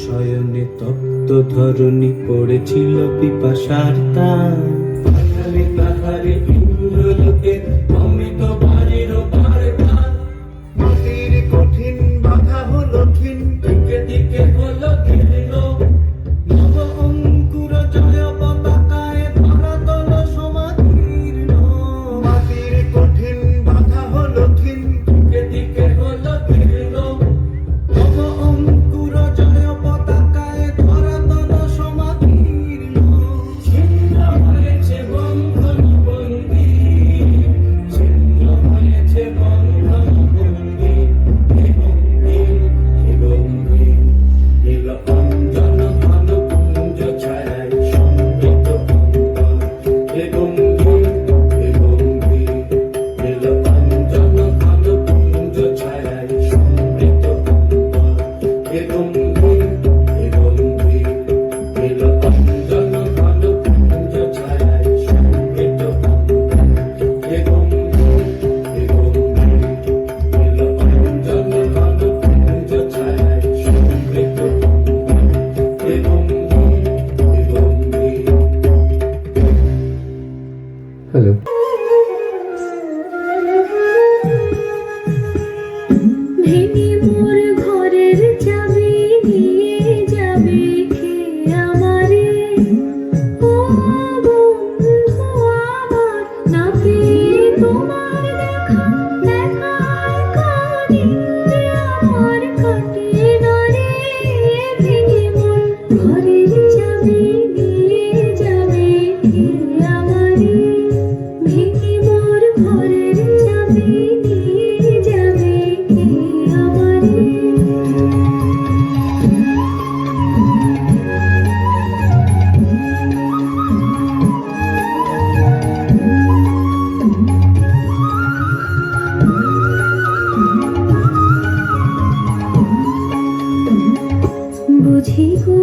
শয়নে তপ্ত ধরণী পড়েছিল পিপাসার তার। পাহাড়ে পাহাড়ে ইন্দ্রলোকে অমৃত বাড়ির পারটান। মাটির কঠিন বাধা হলো ক্ষীণ, দিকে দিকে হলো ঘৃণ। নব অঙ্কুর জয় পতাকায় ধরাতল সমাকীর্ণ। মাটির কঠিন বাধা হলো ক্ষীণ, দিকে দিকে হলো ঘৃণ। নব অঙ্কুর জয় পতাকায় ধরাতল সমাকীর্ণ। ছিন্ন হয়েছে বন্ধন বন্দী, ছিন্ন হয়েছে বন্ধন বন্দী। হে বন্দী, হে বন্দী, নীল অঞ্জন ঘন কুঞ্জ ছায়ায় সমৃত অন্তর। হে বন্দী, হে বন্দী, নীল অঞ্জন ঘন কুঞ্জ ছায়ায় সমৃত অন্তর। হে বন্দী, হে বন্দী, নীল অঞ্জন ঘন কুঞ্জ ছায়ায় সমৃত অন্তর। হে বন্দী, হে বন্দী, নীল অঞ্জন ঘন কুঞ্জ ছায়ায় সমৃত অন্তর। হে বন্দী, হে বন্দী। হ্যালো। ভেঙে মোর ঘরের চাবি নিয়ে যাবে কে আমারে? ও বন্ধু আমার, না পেয়ে তোমার দেখা, দেখার কানিন্দে আমার কাটে না রে। ভেঙে মোর ঘরের চাবি নিয়ে যাবে কে আমারে? ভেঙে মোর ঘরের চাবি নিয়ে যাবে কে আমারে? বুঝি গো